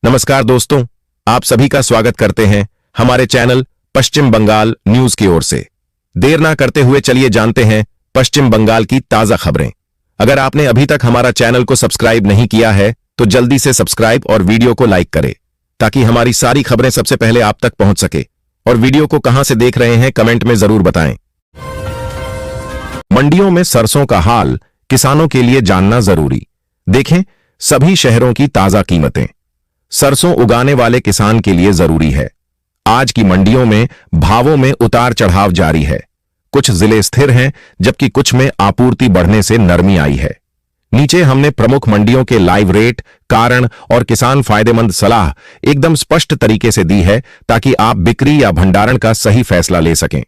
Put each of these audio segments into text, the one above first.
नमस्कार दोस्तों, आप सभी का स्वागत करते हैं हमारे चैनल पश्चिम बंगाल न्यूज की ओर से। देर ना करते हुए चलिए जानते हैं पश्चिम बंगाल की ताजा खबरें। अगर आपने अभी तक हमारा चैनल को सब्सक्राइब नहीं किया है तो जल्दी से सब्सक्राइब और वीडियो को लाइक करें ताकि हमारी सारी खबरें सबसे पहले आप तक पहुंच सके। और वीडियो को कहां से देख रहे हैं कमेंट में जरूर बताएं। मंडियों में सरसों का हाल किसानों के लिए जानना जरूरी। देखें सभी शहरों की ताजा कीमतें। सरसों उगाने वाले किसान के लिए जरूरी है। आज की मंडियों में भावों में उतार चढ़ाव जारी है। कुछ जिले स्थिर हैं जबकि कुछ में आपूर्ति बढ़ने से नरमी आई है। नीचे हमने प्रमुख मंडियों के लाइव रेट, कारण और किसान फायदेमंद सलाह एकदम स्पष्ट तरीके से दी है ताकि आप बिक्री या भंडारण का सही फैसला ले सकें।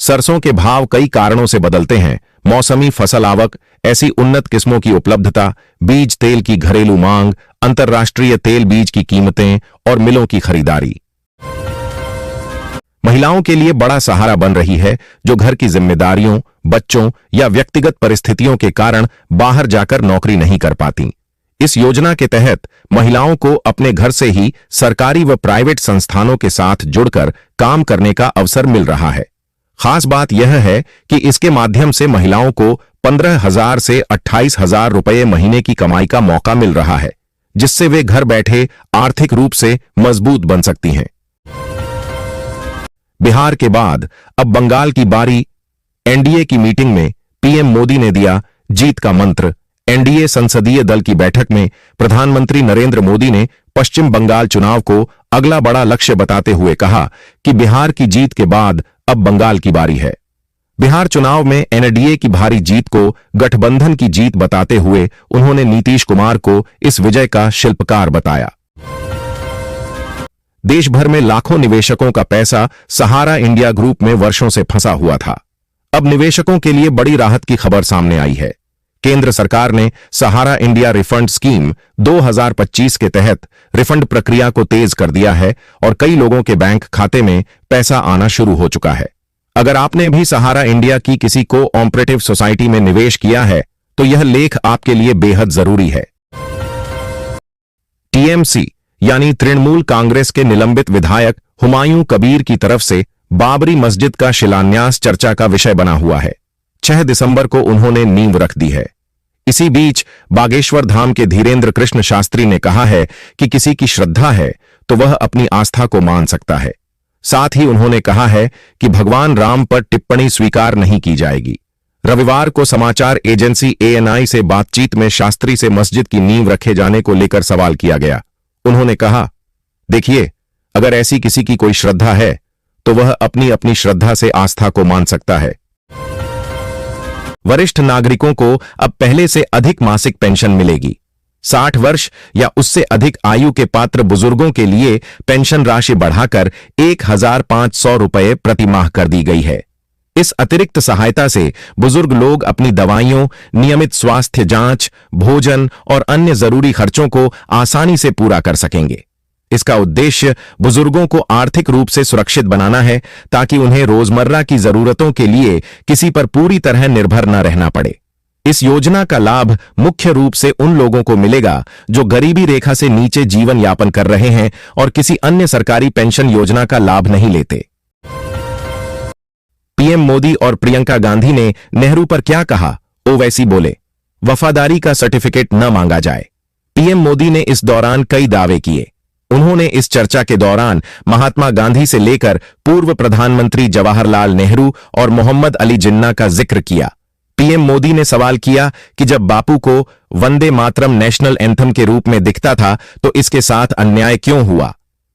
सरसों के भाव कई कारणों से बदलते हैं। मौसमी फसल आवक, ऐसी उन्नत किस्मों की उपलब्धता, बीज तेल की घरेलू मांग, अंतर्राष्ट्रीय तेल बीज की कीमतें और मिलों की खरीदारी। महिलाओं के लिए बड़ा सहारा बन रही है जो घर की जिम्मेदारियों, बच्चों या व्यक्तिगत परिस्थितियों के कारण बाहर जाकर नौकरी नहीं कर पाती। इस योजना के तहत महिलाओं को अपने घर से ही सरकारी व प्राइवेट संस्थानों के साथ जुड़कर काम करने का अवसर मिल रहा है। खास बात यह है कि इसके माध्यम से महिलाओं को 15,000 से 28,000 रुपये महीने की कमाई का मौका मिल रहा है, जिससे वे घर बैठे आर्थिक रूप से मजबूत बन सकती हैं। बिहार के बाद अब बंगाल की बारी। एनडीए की मीटिंग में पीएम मोदी ने दिया जीत का मंत्र। एनडीए संसदीय दल की बैठक में प्रधानमंत्री नरेंद्र मोदी ने पश्चिम बंगाल चुनाव को अगला बड़ा लक्ष्य बताते हुए कहा कि बिहार की जीत के बाद अब बंगाल की बारी है। बिहार चुनाव में एनडीए की भारी जीत को गठबंधन की जीत बताते हुए उन्होंने नीतीश कुमार को इस विजय का शिल्पकार बताया। देश भर में लाखों निवेशकों का पैसा सहारा इंडिया ग्रुप में वर्षों से फंसा हुआ था। अब निवेशकों के लिए बड़ी राहत की खबर सामने आई है। केंद्र सरकार ने सहारा इंडिया रिफंड स्कीम 2025 के तहत रिफंड प्रक्रिया को तेज कर दिया है और कई लोगों के बैंक खाते में पैसा आना शुरू हो चुका है। अगर आपने भी सहारा इंडिया की किसी कोऑपरेटिव सोसाइटी में निवेश किया है तो यह लेख आपके लिए बेहद जरूरी है। टीएमसी यानी तृणमूल कांग्रेस के निलंबित विधायक हुमायूं कबीर की तरफ से बाबरी मस्जिद का शिलान्यास चर्चा का विषय बना हुआ है। 6 दिसंबर को उन्होंने नींव रख दी है। इसी बीच बागेश्वर धाम के धीरेन्द्र कृष्ण शास्त्री ने कहा है कि किसी की श्रद्धा है तो वह अपनी आस्था को मान सकता है। साथ ही उन्होंने कहा है कि भगवान राम पर टिप्पणी स्वीकार नहीं की जाएगी। रविवार को समाचार एजेंसी एएनआई से बातचीत में शास्त्री से मस्जिद की नींव रखे जाने को लेकर सवाल किया गया। उन्होंने कहा, देखिए, अगर ऐसी किसी की कोई श्रद्धा है तो वह अपनी अपनी श्रद्धा से आस्था को मान सकता है। वरिष्ठ नागरिकों को अब पहले से अधिक मासिक पेंशन मिलेगी। 60 वर्ष या उससे अधिक आयु के पात्र बुजुर्गों के लिए पेंशन राशि बढ़ाकर 1,500 रुपये प्रति माह कर दी गई है। इस अतिरिक्त सहायता से बुजुर्ग लोग अपनी दवाइयों, नियमित स्वास्थ्य जांच, भोजन और अन्य जरूरी खर्चों को आसानी से पूरा कर सकेंगे। इसका उद्देश्य बुजुर्गों को आर्थिक रूप से सुरक्षित बनाना है ताकि उन्हें रोजमर्रा की जरूरतों के लिए किसी पर पूरी तरह निर्भर न रहना पड़े। इस योजना का लाभ मुख्य रूप से उन लोगों को मिलेगा जो गरीबी रेखा से नीचे जीवन यापन कर रहे हैं और किसी अन्य सरकारी पेंशन योजना का लाभ नहीं लेते। पीएम मोदी और प्रियंका गांधी ने नेहरू पर क्या कहा, ओवैसी बोले, वफादारी का सर्टिफिकेट न मांगा जाए। पीएम मोदी ने इस दौरान कई दावे किए। उन्होंने इस चर्चा के दौरान महात्मा गांधी से लेकर पूर्व प्रधानमंत्री जवाहरलाल नेहरू और मोहम्मद अली जिन्ना का जिक्र किया। पीएम मोदी ने सवाल किया कि जब बापू को वंदे मातरम नेशनल एंथम के रूप में दिखता था तो इसके साथ अन्याय क्यों हुआ।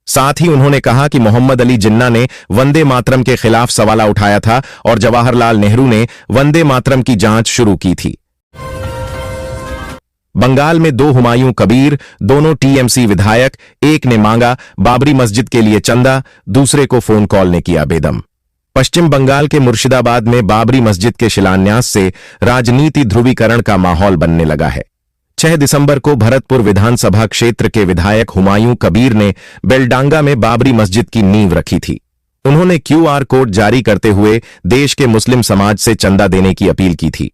साथ ही उन्होंने कहा कि मोहम्मद अली जिन्ना ने वंदे मातरम के खिलाफ सवाल उठाया था और जवाहरलाल नेहरू ने वंदे मातरम की जांच शुरू की थी। बंगाल में 2 हुमायूं कबीर, दोनों टीएमसी विधायक, एक ने मांगा बाबरी मस्जिद के लिए चंदा, दूसरे को फोन कॉल ने किया बेदम। पश्चिम बंगाल के मुर्शिदाबाद में बाबरी मस्जिद के शिलान्यास से राजनीति ध्रुवीकरण का माहौल बनने लगा है। 6 दिसंबर को भरतपुर विधानसभा क्षेत्र के विधायक हुमायूं कबीर ने बेलडांगा में बाबरी मस्जिद की नींव रखी थी। उन्होंने क्यूआर कोड जारी करते हुए देश के मुस्लिम समाज से चंदा देने की अपील की थी।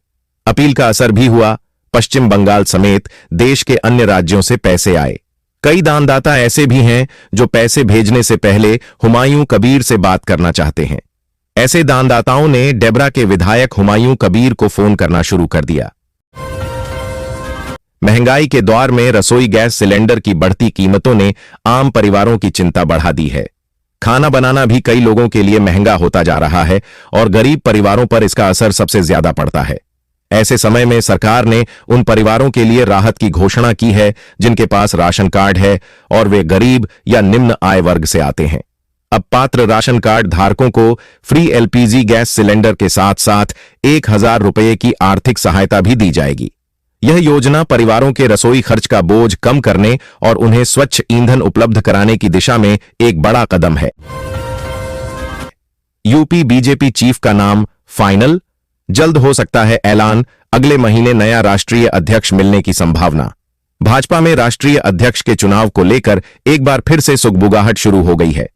अपील का असर भी हुआ। पश्चिम बंगाल समेत देश के अन्य राज्यों से पैसे आए। कई दानदाता ऐसे भी हैं जो पैसे भेजने से पहले हुमायूं कबीर से बात करना चाहते हैं। ऐसे दानदाताओं ने डेबरा के विधायक हुमायूं कबीर को फोन करना शुरू कर दिया। महंगाई के दौर में रसोई गैस सिलेंडर की बढ़ती कीमतों ने आम परिवारों की चिंता बढ़ा दी है। खाना बनाना भी कई लोगों के लिए महंगा होता जा रहा है और गरीब परिवारों पर इसका असर सबसे ज्यादा पड़ता है। ऐसे समय में सरकार ने उन परिवारों के लिए राहत की घोषणा की है जिनके पास राशन कार्ड है और वे गरीब या निम्न आय वर्ग से आते हैं। अब पात्र राशन कार्ड धारकों को फ्री एलपीजी गैस सिलेंडर के साथ साथ 1000 रुपये की आर्थिक सहायता भी दी जाएगी। यह योजना परिवारों के रसोई खर्च का बोझ कम करने और उन्हें स्वच्छ ईंधन उपलब्ध कराने की दिशा में एक बड़ा कदम है। यूपी बीजेपी चीफ का नाम फाइनल, जल्द हो सकता है ऐलान, अगले महीने नया राष्ट्रीय अध्यक्ष मिलने की संभावना। भाजपा में राष्ट्रीय अध्यक्ष के चुनाव को लेकर एक बार फिर से सुगबुगाहट शुरू हो गई है।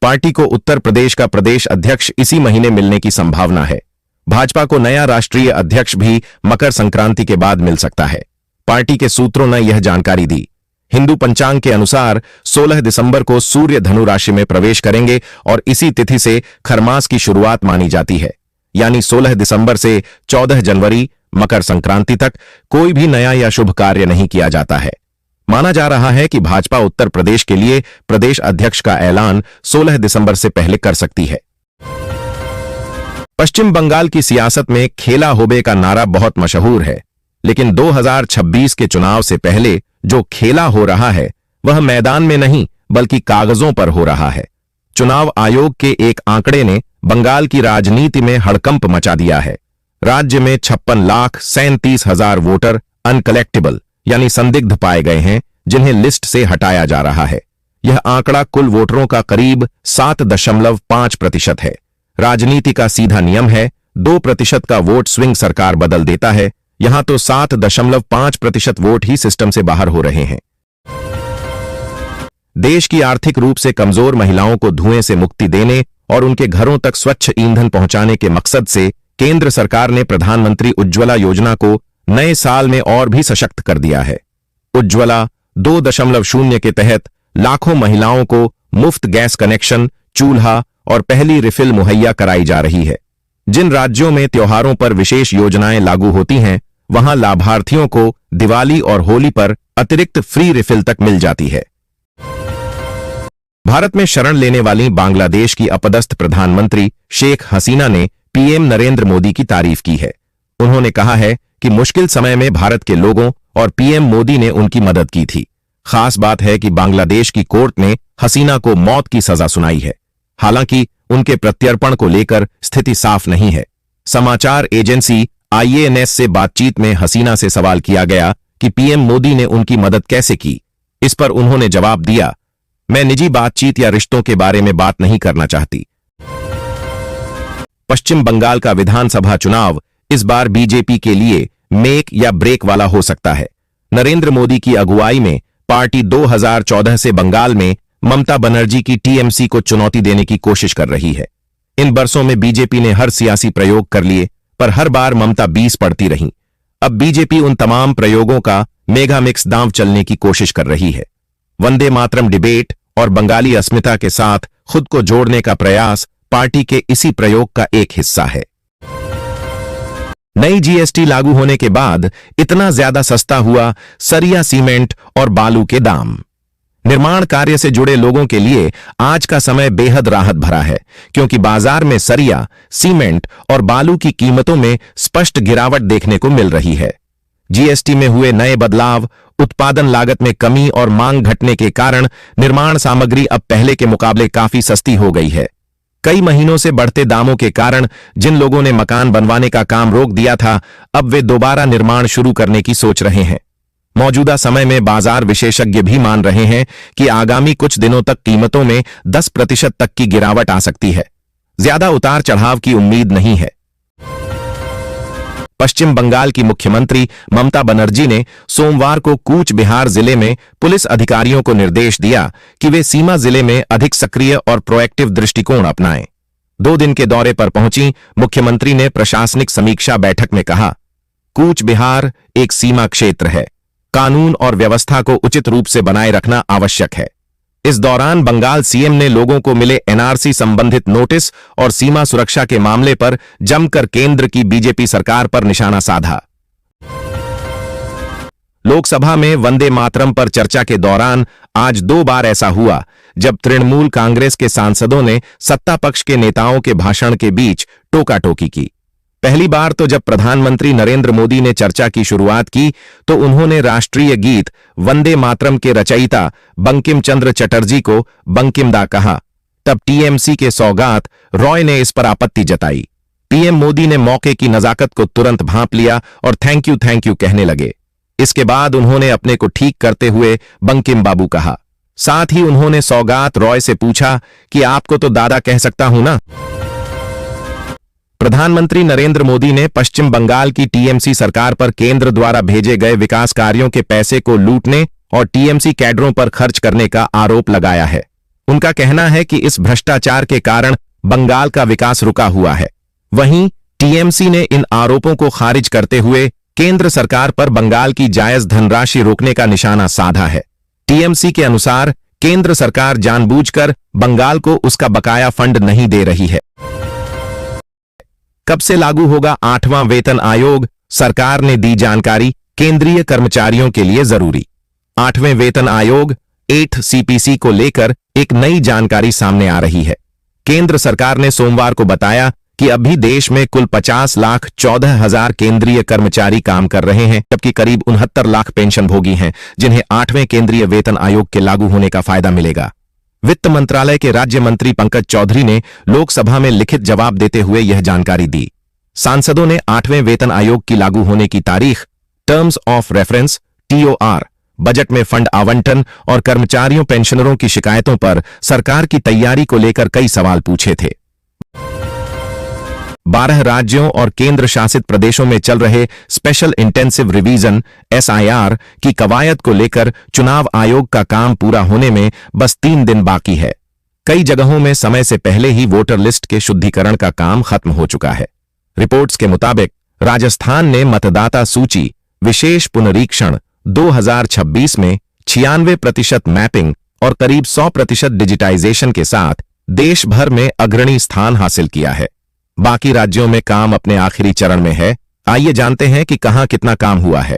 पार्टी को उत्तर प्रदेश का प्रदेश अध्यक्ष इसी महीने मिलने की संभावना है। भाजपा को नया राष्ट्रीय अध्यक्ष भी मकर संक्रांति के बाद मिल सकता है। पार्टी के सूत्रों ने यह जानकारी दी। हिंदू पंचांग के अनुसार 16 दिसंबर को सूर्य धनु राशि में प्रवेश करेंगे और इसी तिथि से खरमास की शुरुआत मानी जाती है। यानी 16 दिसंबर से 14 जनवरी मकर संक्रांति तक कोई भी नया या शुभ कार्य नहीं किया जाता है। माना जा रहा है कि भाजपा उत्तर प्रदेश के लिए प्रदेश अध्यक्ष का ऐलान 16 दिसंबर से पहले कर सकती है। पश्चिम बंगाल की सियासत में खेला होबे का नारा बहुत मशहूर है, लेकिन 2026 के चुनाव से पहले जो खेला हो रहा है वह मैदान में नहीं बल्कि कागजों पर हो रहा है। चुनाव आयोग के एक आंकड़े ने बंगाल की राजनीति में हड़कंप मचा दिया है। राज्य में 56,37,000 वोटर अनकलेक्टेबल यानी संदिग्ध पाए गए हैं, जिन्हें लिस्ट से हटाया जा रहा है। यह आंकड़ा कुल वोटरों का करीब 7.5% है। राजनीति का सीधा नियम है, 2% का वोट स्विंग सरकार बदल देता है। यहां तो 7.5% वोट ही सिस्टम से बाहर हो रहे हैं। देश की आर्थिक रूप से कमजोर महिलाओं को धुएं से मुक्ति देने और उनके घरों तक स्वच्छ ईंधन पहुंचाने के मकसद से केंद्र सरकार ने प्रधानमंत्री उज्ज्वला योजना को नए साल में और भी सशक्त कर दिया है। उज्ज्वला 2.0 के तहत लाखों महिलाओं को मुफ्त गैस कनेक्शन, चूल्हा और पहली रिफिल मुहैया कराई जा रही है। जिन राज्यों में त्योहारों पर विशेष योजनाएं लागू होती हैं, वहां लाभार्थियों को दिवाली और होली पर अतिरिक्त फ्री रिफिल तक मिल जाती है। भारत में शरण लेने वाली बांग्लादेश की अपदस्थ प्रधानमंत्री शेख हसीना ने पीएम नरेंद्र मोदी की तारीफ की है। उन्होंने कहा है कि मुश्किल समय में भारत के लोगों और पीएम मोदी ने उनकी मदद की थी। खास बात है कि बांग्लादेश की कोर्ट ने हसीना को मौत की सजा सुनाई है। हालांकि उनके प्रत्यर्पण को लेकर स्थिति साफ नहीं है। समाचार एजेंसी IANS से बातचीत में हसीना से सवाल किया गया कि पीएम मोदी ने उनकी मदद कैसे की। इस पर उन्होंने जवाब दिया, मैं निजी बातचीत या रिश्तों के बारे में बात नहीं करना चाहती। पश्चिम बंगाल का विधानसभा चुनाव इस बार बीजेपी के लिए मेक या ब्रेक वाला हो सकता है। नरेंद्र मोदी की अगुवाई में पार्टी 2014 से बंगाल में ममता बनर्जी की टीएमसी को चुनौती देने की कोशिश कर रही है। इन बरसों में बीजेपी ने हर सियासी प्रयोग कर लिए, पर हर बार ममता 20 पड़ती रहीं। अब बीजेपी उन तमाम प्रयोगों का मेगा मिक्स दांव चलने की कोशिश कर रही है। वंदे मातरम डिबेट और बंगाली अस्मिता के साथ खुद को जोड़ने का प्रयास पार्टी के इसी प्रयोग का एक हिस्सा है। नई जीएसटी लागू होने के बाद इतना ज्यादा सस्ता हुआ सरिया, सीमेंट और बालू के दाम। निर्माण कार्य से जुड़े लोगों के लिए आज का समय बेहद राहत भरा है, क्योंकि बाजार में सरिया, सीमेंट और बालू की कीमतों में स्पष्ट गिरावट देखने को मिल रही है। जीएसटी में हुए नए बदलाव, उत्पादन लागत में कमी और मांग घटने के कारण निर्माण सामग्री अब पहले के मुकाबले काफी सस्ती हो गई है। कई महीनों से बढ़ते दामों के कारण जिन लोगों ने मकान बनवाने का काम रोक दिया था, अब वे दोबारा निर्माण शुरू करने की सोच रहे हैं। मौजूदा समय में बाजार विशेषज्ञ भी मान रहे हैं कि आगामी कुछ दिनों तक कीमतों में 10% तक की गिरावट आ सकती है। ज्यादा उतार चढ़ाव की उम्मीद नहीं है। पश्चिम बंगाल की मुख्यमंत्री ममता बनर्जी ने सोमवार को कूच बिहार जिले में पुलिस अधिकारियों को निर्देश दिया कि वे सीमा जिले में अधिक सक्रिय और प्रोएक्टिव दृष्टिकोण अपनाएं। 2 दिन के दौरे पर पहुंची मुख्यमंत्री ने प्रशासनिक समीक्षा बैठक में कहा, कूच बिहार एक सीमा क्षेत्र है। कानून और व्यवस्था को उचित रूप से बनाए रखना आवश्यक है। इस दौरान बंगाल सीएम ने लोगों को मिले एनआरसी संबंधित नोटिस और सीमा सुरक्षा के मामले पर जमकर केंद्र की बीजेपी सरकार पर निशाना साधा। लोकसभा में वंदे मातरम पर चर्चा के दौरान आज 2 बार ऐसा हुआ जब तृणमूल कांग्रेस के सांसदों ने सत्ता पक्ष के नेताओं के भाषण के बीच टोका-टोकी की। पहली बार तो जब प्रधानमंत्री नरेंद्र मोदी ने चर्चा की शुरुआत की तो उन्होंने राष्ट्रीय गीत वंदे मातरम के रचयिता बंकिम चंद्र चटर्जी को बंकिम दा कहा। तब टीएमसी के सौगात रॉय ने इस पर आपत्ति जताई। पीएम मोदी ने मौके की नजाकत को तुरंत भांप लिया और थैंक यू कहने लगे। इसके बाद उन्होंने अपने को ठीक करते हुए बंकिम बाबू कहा। साथ ही उन्होंने सौगात रॉय से पूछा कि आपको तो दादा कह सकता हूं ना। प्रधानमंत्री नरेंद्र मोदी ने पश्चिम बंगाल की टीएमसी सरकार पर केंद्र द्वारा भेजे गए विकास कार्यों के पैसे को लूटने और टीएमसी कैडरों पर खर्च करने का आरोप लगाया है। उनका कहना है कि इस भ्रष्टाचार के कारण बंगाल का विकास रुका हुआ है। वहीं टीएमसी ने इन आरोपों को खारिज करते हुए केंद्र सरकार पर बंगाल की जायज धनराशि रोकने का निशाना साधा है। टीएमसी के अनुसार केंद्र सरकार जानबूझकर बंगाल को उसका बकाया फंड नहीं दे रही है। कब से लागू होगा 8वां वेतन आयोग? सरकार ने दी जानकारी, केंद्रीय कर्मचारियों के लिए जरूरी। 8वें वेतन आयोग 8 सीपीसी को लेकर एक नई जानकारी सामने आ रही है। केंद्र सरकार ने सोमवार को बताया कि अभी देश में कुल 50,14,000 केंद्रीय कर्मचारी काम कर रहे हैं, जबकि करीब 69 लाख पेंशनभोगी हैं जिन्हें 8वें केंद्रीय वेतन आयोग के लागू होने का फायदा मिलेगा। वित्त मंत्रालय के राज्य मंत्री पंकज चौधरी ने लोकसभा में लिखित जवाब देते हुए यह जानकारी दी। सांसदों ने 8वें वेतन आयोग की लागू होने की तारीख, terms of reference TOR, budget में फंड आवंटन और कर्मचारियों पेंशनरों की शिकायतों पर सरकार की तैयारी को लेकर कई सवाल पूछे थे। 12 राज्यों और केंद्र शासित प्रदेशों में चल रहे स्पेशल इंटेंसिव रिवीजन SIR की कवायद को लेकर चुनाव आयोग का काम पूरा होने में बस 3 दिन बाकी है। कई जगहों में समय से पहले ही वोटर लिस्ट के शुद्धिकरण का काम खत्म हो चुका है। रिपोर्ट्स के मुताबिक राजस्थान ने मतदाता सूची विशेष पुनरीक्षण 2026 में 96% मैपिंग और करीब 100% डिजिटाइजेशन के साथ देश भर में अग्रणी स्थान हासिल किया है। बाकी राज्यों में काम अपने आखिरी चरण में है। आइए जानते हैं कि कहां कितना काम हुआ है।